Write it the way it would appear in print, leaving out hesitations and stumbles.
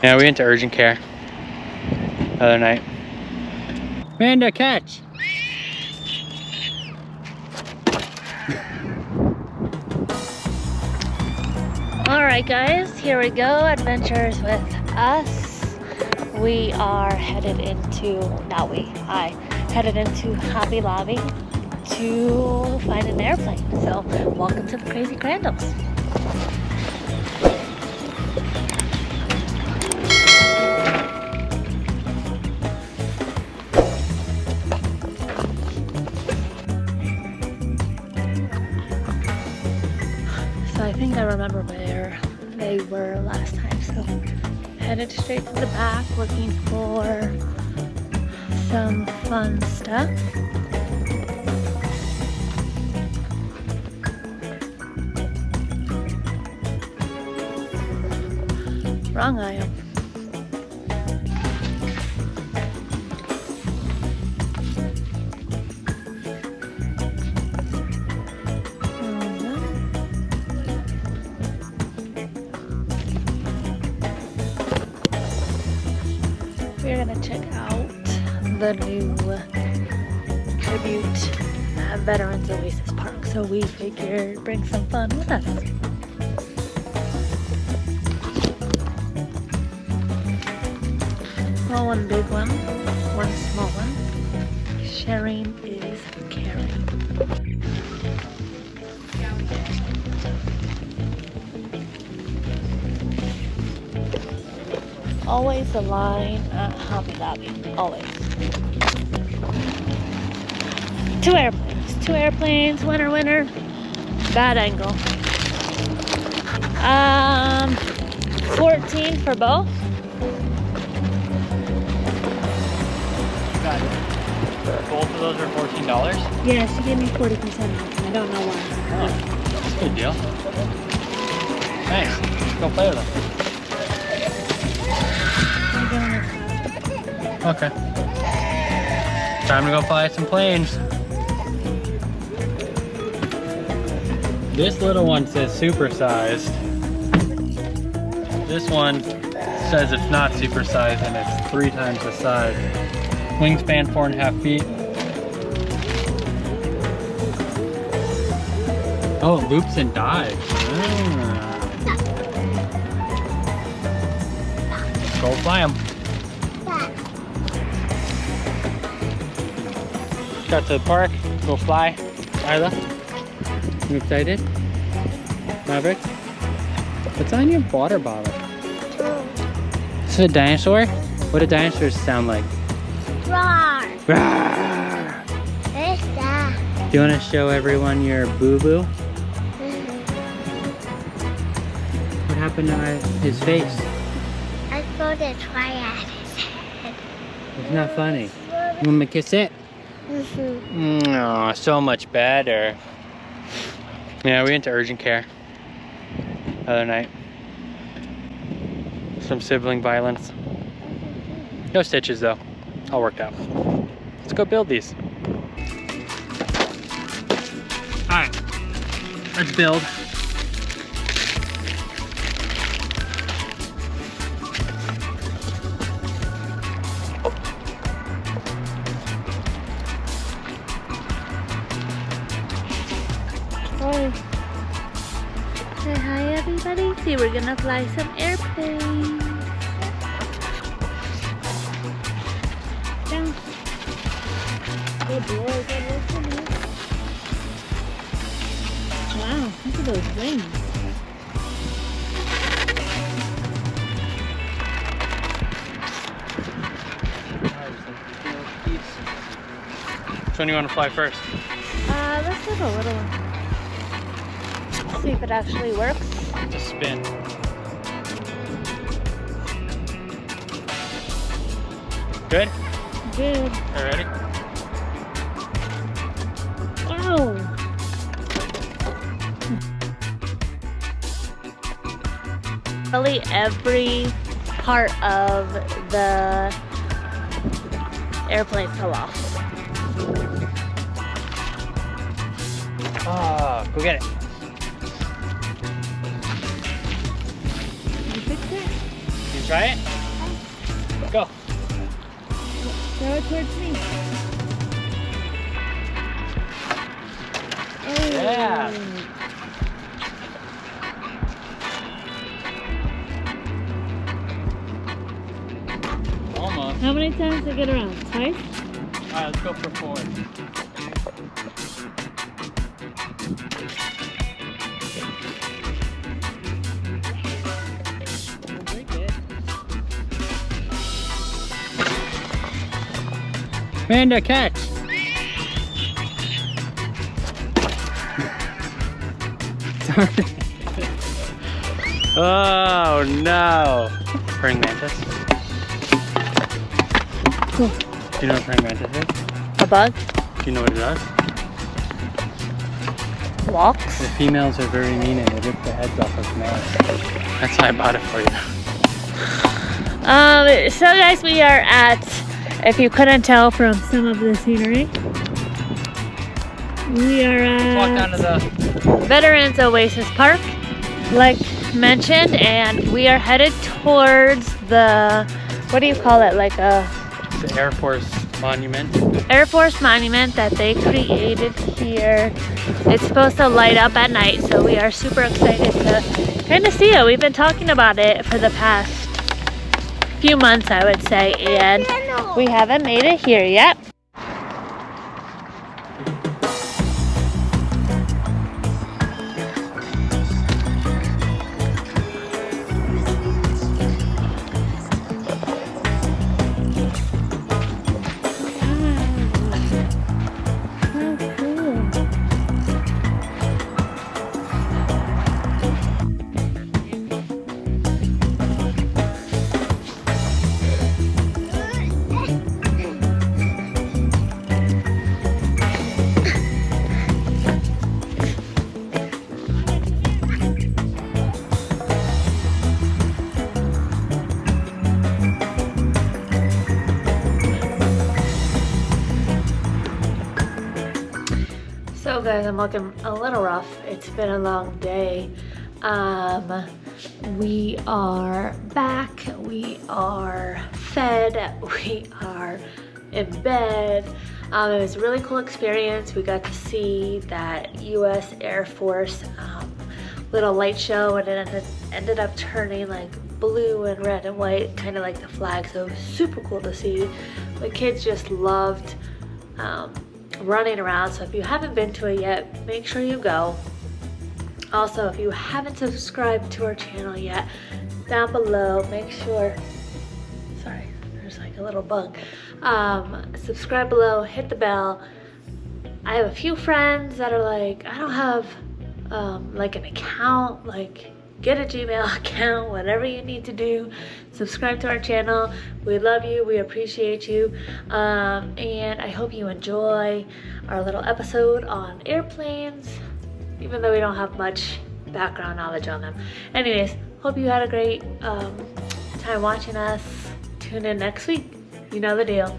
Yeah, we went to urgent care the other night. Amanda, catch! Alright guys, here we go, adventures with us. We are headed into, I headed into Hobby Lobby to find an airplane. So, welcome to the Crazy Crandalls. So I think I remember where they were last time. So headed straight to the back looking for some fun stuff. Wrong aisle. We're gonna check out the new tribute at Veterans Oasis Park, so we figured bring some fun with us. Well, one big one, one small one. Sharing is caring. Always a line at Hobby Lobby, always. Two airplanes, winner. Bad angle. 14 for both. Got it. Both of those are $14? Yeah, she gave me 40% off. I don't know why. Oh, that's a good deal. Thanks. Let's go play with them. Okay. Time to go fly some planes. This little one says supersized. This one says it's not supersized and it's 3 times the size. Wingspan 4.5 feet. Oh, it loops and dives. Go fly them. Got to the park, go fly. Isla, you excited? Maverick? What's on your water bottle? Is it a dinosaur? What do dinosaurs sound like? Roar! Rawr. Where's that? Do you want to show everyone your boo-boo? What happened to his face? I saw the try at his head. It's not funny. You want me to kiss it? Oh, so much better. Yeah, we went to urgent care the other night. Some sibling violence. No stitches though. All worked out. Let's go build these. Alright, let's build. Say hi everybody. See, we're gonna fly some airplanes. Down. Good boy, good listening. Wow, look at those wings. Which one do you want to fly first? Let's do the little one. See if it actually works. It's a spin. Good? Good. Are you ready? Wow. Really every part of the airplane fell off. Oh, go get it. You fixed it? You try it? Throw it towards me. Oh. Yeah. Almost. How many times did I get around? Twice? Alright, let's go for 4. Amanda, catch! Oh no! Praying mantis. Cool. Do you know what praying mantis is? A bug? Do you know what it does? Walks? The females are very mean and they rip the heads off of males. That's why I bought it for you. So guys, we are at, if you couldn't tell from some of the scenery, we are Walk down to at the... Veterans Oasis Park, like mentioned, and we are headed towards the, what do you call it, like a... The Air Force Monument. Air Force Monument that they created here. It's supposed to light up at night, so we are super excited to kind of see it. We've been talking about it for the past few months, I would say, and we haven't made it here yet. So guys, I'm looking a little rough. It's been a long day. We are back, we are fed, we are in bed. It was a really cool experience. We got to see that US Air Force little light show, and it ended up turning like blue and red and white, kind of like the flag, so it was super cool to see. The kids just loved running around, so if you haven't been to it yet, make sure you go. Also, if you haven't subscribed to our channel yet, down below, make sure, sorry, there's like a little bug. Subscribe below, hit the bell. I have a few friends that are like, I don't have like an account, like get a Gmail account, whatever you need to do. Subscribe to our channel. We love you, we appreciate you, and I hope you enjoy our little episode on airplanes, even though we don't have much background knowledge on them. Anyways, hope you had a great time watching us. Tune in next week. You know the deal.